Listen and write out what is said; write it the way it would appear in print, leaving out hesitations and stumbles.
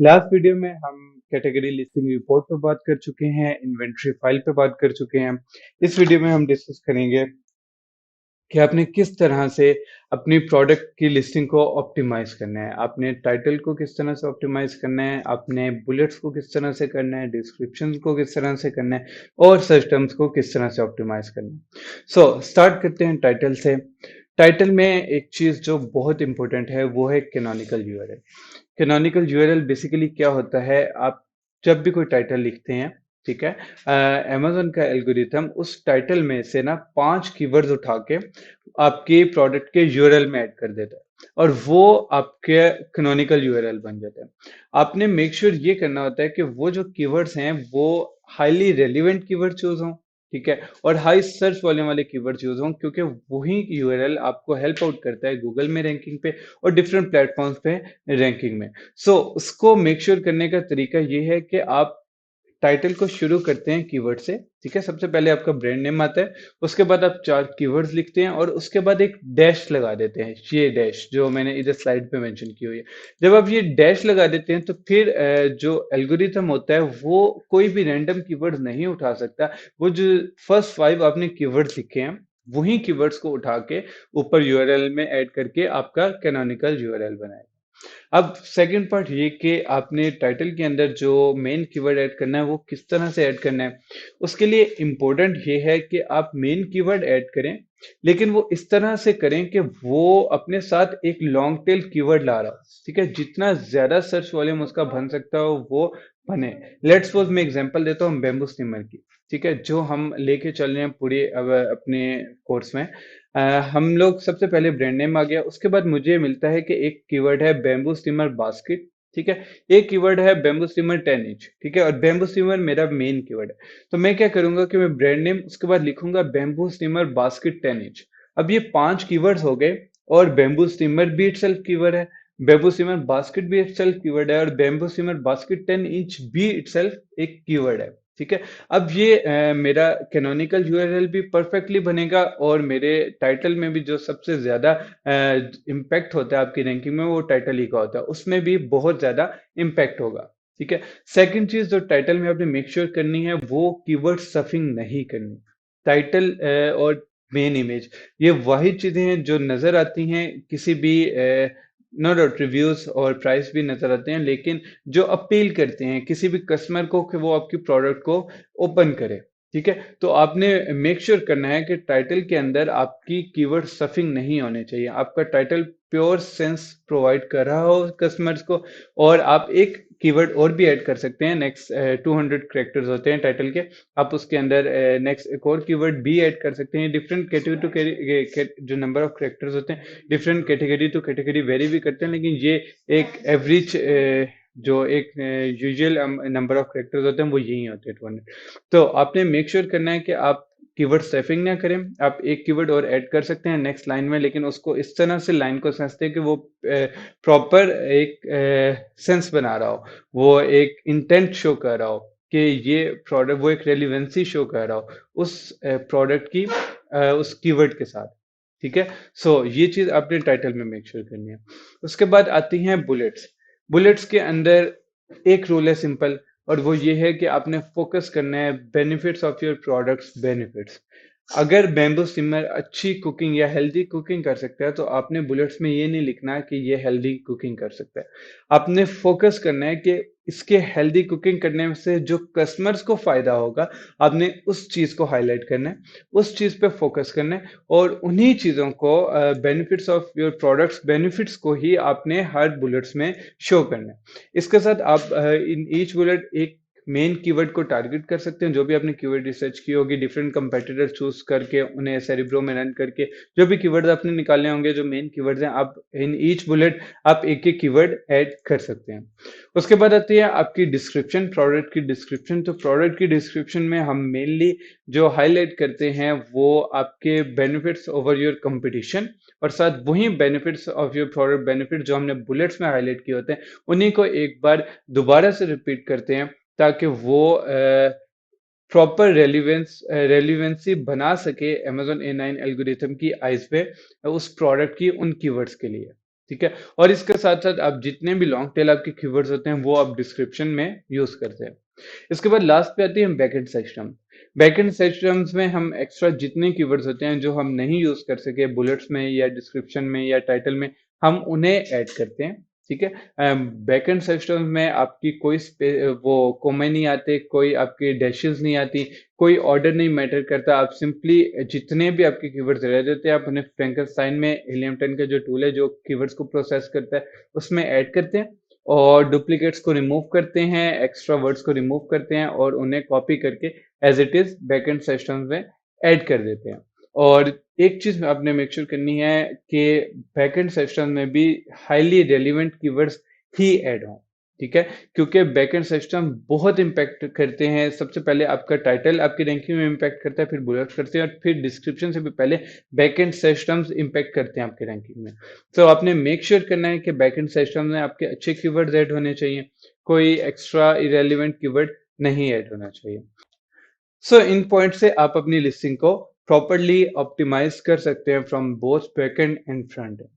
Last video में हम category listing report पे बात कर चुके हैं, इन्वेंट्री फाइल पे बात कर चुके हैं। इस वीडियो में हम डिस्कस करेंगे कि आपने किस तरह से अपनी प्रोडक्ट की लिस्टिंग को ऑप्टिमाइज करना है। आपने टाइटल को किस तरह से ऑप्टिमाइज करना है, आपने बुलेट्स को किस तरह से करना है, डिस्क्रिप्शन को किस तरह से करना है और सर्च टर्म्स को किस तरह से ऑप्टिमाइज करना है। स्टार्ट करते हैं टाइटल से। टाइटल में एक चीज जो बहुत इंपॉर्टेंट है वो है canonical URL. Canonical URL basically क्या होता है, आप जब भी कोई टाइटल लिखते हैं, ठीक है, अमेजोन का एल्गोरिथम उस टाइटल में से ना 5 कीवर्ड्स उठा के आपके प्रोडक्ट के यूआरएल में ऐड कर देता है और वो आपके कैनोनिकल यूआरएल बन जाता है। आपने मेक श्योर ये करना होता है कि वो जो कीवर्ड्स हैं वो हाईली रेलिवेंट कीवर्ड चूज हों, ठीक है, और हाई सर्च वॉल्यूम वाले कीवर्ड चूज हों, क्योंकि वही यूआरएल आपको हेल्प आउट करता है गूगल में रैंकिंग पे और डिफरेंट प्लेटफॉर्म्स पे रैंकिंग में। उसको मेक श्योर करने का तरीका ये है कि आप टाइटल को शुरू करते हैं कीवर्ड से, ठीक है। सबसे पहले आपका ब्रांड नेम आता है, उसके बाद आप 4 कीवर्ड्स लिखते हैं और उसके बाद एक डैश लगा देते हैं, ये डैश जो मैंने इधर स्लाइड पे मेंशन की हुई है। जब आप ये डैश लगा देते हैं तो फिर जो एल्गोरिथम होता है वो कोई भी रैंडम कीवर्ड नहीं उठा सकता। वो जो फर्स्ट 5 आपने कीवर्ड्स लिखे हैं वही कीवर्ड्स को उठा के ऊपर यूआरएल में ऐड करके आपका कैनोनिकल यूआरएल बनाएगा। अब सेकंड पार्ट ये कि आपने टाइटल के अंदर जो मेन कीवर्ड ऐड करना है वो किस तरह से ऐड करना है। उसके लिए इम्पोर्टेंट ये है कि आप मेन कीवर्ड ऐड करें, लेकिन वो इस तरह से करें कि वो अपने साथ एक लॉन्ग टेल कीवर्ड ला रहा हो, ठीक है। जितना ज्यादा सर्च वॉल्यूम उसका बन सकता हो वो बने। लेट्स सपोज मैं एग्जांपल देता हूँ बेम्बू स्टीमर की, ठीक है, जो हम लेके चल रहे हैं पूरी अब अपने कोर्स में। हम लोग सबसे पहले ब्रांड नेम आ गया, उसके बाद मुझे मिलता है कि एक कीवर्ड है बैम्बू स्टीमर बास्केट, ठीक है। एक कीवर्ड है बैम्बू स्टीमर 10 इंच, ठीक है, और बैम्बू स्टीमर मेरा मेन कीवर्ड है। तो मैं क्या करूंगा कि मैं ब्रांड नेम उसके बाद लिखूंगा बैम्बू स्टीमर बास्केट 10 इंच। अब ये 5 कीवर्ड्स हो गए और बैम्बू स्टीमर भी इटसेल्फ कीवर्ड है, बैम्बू स्टीमर बास्केट भी इटसेल्फ कीवर्ड है और बैम्बू स्टीमर बास्केट 10 इंच भी इटसेल्फ एक कीवर्ड है, ठीक है। अब ये मेरा कैनोनिकल यूआरएल भी परफेक्टली बनेगा और मेरे टाइटल में भी जो सबसे ज्यादा इम्पैक्ट होता है आपकी रैंकिंग में वो टाइटल ही का होता है, उसमें भी बहुत ज्यादा इम्पैक्ट होगा, ठीक है। सेकंड चीज जो टाइटल में आपने मेक श्योर करनी है वो कीवर्ड स्टफिंग नहीं करनी। टाइटल और मेन इमेज ये वही चीजें हैं जो नजर आती हैं किसी भी नो डाउट रिव्यूज और प्राइस भी नजर आते हैं, लेकिन जो अपील करते हैं किसी भी कस्टमर को कि वो आपकी प्रोडक्ट को ओपन करे, ठीक है। तो आपने मेक श्योर करना है कि टाइटल के अंदर आपकी कीवर्ड स्टफिंग नहीं होने चाहिए, आपका टाइटल प्योर सेंस प्रोवाइड कर रहा हो कस्टमर्स को। और आप एक कीवर्ड और भी ऐड कर सकते हैं, नेक्स्ट 200 करेक्टर्स होते हैं टाइटल के, आप उसके अंदर नेक्स्ट एक और कीवर्ड भी ऐड कर सकते हैं। डिफरेंट कैटेगरी टू जो नंबर ऑफ करेक्टर्स होते हैं different category two category very भी करते हैं, लेकिन ये एक एवरेज जो एक यूजुअल नंबर ऑफ करेक्टर्स होते हैं वो यही होते हैं 200। तो आपने मेक श्योर करना है कि आप कीवर्ड स्टफिंग ना करें। आप एक कीवर्ड और ऐड कर सकते हैं नेक्स्ट लाइन में, लेकिन उसको इस तरह से लाइन को समझते हैं कि वो प्रॉपर एक सेंस बना रहा हो, वो एक इंटेंट शो कर रहा हो कि ये प्रोडक्ट, वो एक रेलिवेंसी शो कर रहा हो उस प्रोडक्ट की उस कीवर्ड के साथ, ठीक है। ये चीज आपने टाइटल में मेक श्योर करनी है। उसके बाद आती हैं बुलेट्स। बुलेट्स के अंदर एक रूल है सिंपल, और वो ये है कि आपने फोकस करना है benefits of your products benefits. अगर बैम्बू स्टीमर अच्छी कुकिंग या हेल्दी कुकिंग कर सकता है तो आपने बुलेट्स में ये नहीं लिखना कि ये हेल्दी कुकिंग कर सकता है। आपने फोकस करना है कि इसके हेल्दी कुकिंग करने से जो कस्टमर्स को फायदा होगा, आपने उस चीज को हाईलाइट करना है, उस चीज पे फोकस करना है और उन्हीं चीजों को benefits of your products benefits को ही आपने हर बुलेट्स में शो करना है। इसके साथ आप इन ईच बुलेट एक मेन कीवर्ड को टारगेट कर सकते हैं। जो भी आपने कीवर्ड रिसर्च की होगी डिफरेंट कंपेटिटर चूज करके उन्हें सेरिब्रो में रन करके जो भी कीवर्ड आपने निकाले होंगे, जो मेन कीवर्ड्स हैं, आप इन ईच बुलेट आप एक एक कीवर्ड ऐड कर सकते हैं। उसके बाद आती है आपकी डिस्क्रिप्शन, प्रोडक्ट की डिस्क्रिप्शन। तो प्रोडक्ट की डिस्क्रिप्शन में हम मेनली जो हाईलाइट करते हैं वो आपके बेनिफिट्स ओवर योर कंपटीशन और साथ वही benefits of your product benefit जो हमने बुलेट्स में हाईलाइट किए होते हैं उन्हीं को एक बार दोबारा से रिपीट करते हैं, ताकि वो प्रॉपर रेलिवेंसी बना सके अमेजोन A9 एल्गोरिथम की आइज पे उस प्रोडक्ट की उन कीवर्ड्स के लिए। ठीक है? और इसके साथ-साथ आप जितने भी लॉन्ग टेल आपके कीवर्ड्स होते हैं, वो आप डिस्क्रिप्शन में यूज़ करते हैं। इसके बाद लास्ट पे आती है बैकएंड सिस्टम। बैकएंड सिस्टम्स में हम एक्स्ट्रा जितने कीवर्ड्स होते हैं, जो हम नहीं यूज़ कर सके बुलेट्स में या डिस्क्रिप्शन में या टाइटल में, हम उन्हें ऐड करते हैं, ठीक है? बैकएंड सिस्टम में आपकी कोई वो कोमे नहीं आते, कोई आपकी डैशेज़ नहीं आती, कोई ऑर्डर नहीं मैटर करता। आप सिंपली जितने भी आपके कीवर्ड्स रह जाते हैं, आप उन्हें फ्रैंकेनस्टाइन में हीलियम 10 का जो टूल है, जो कीवर्ड्स को प्रोसेस करता है, उसमें ऐड करते हैं और डुप्लीकेट्स को रिमूव करते हैं, एक्स्ट्रा वर्ड्स को रिमूव करते हैं और उन्हें कॉपी करके as it is backend system में ऐड कर देते हैं। और एक चीज आपने मेक श्योर करनी है कि बैकएंड सिस्टम में भी हाईली रेलिवेंट कीवर्ड्स ही ऐड हों, ठीक है? क्योंकि बैकएंड सिस्टम बहुत इम्पैक्ट करते हैं। सबसे पहले आपका टाइटल आपकी रैंकिंग में इम्पैक्ट करता है, फिर बुलेट्स करते हैं और फिर डिस्क्रिप्शन से भी पहले बैकएंड सिस्टम्स इम्पैक्ट करते हैं आपके रैंकिंग में। तो आपने मेक श्योर करना है कि बैकएंड सिस्टम में आपके अच्छे कीवर्ड्स ऐड होने चाहिए, कोई एक्स्ट्रा इरेलीवेंट कीवर्ड नहीं ऐड होना चाहिए। सो इन पॉइंट से आप अपनी लिस्टिंग को प्रॉपरली ऑप्टिमाइज कर सकते हैं from both backend and front end.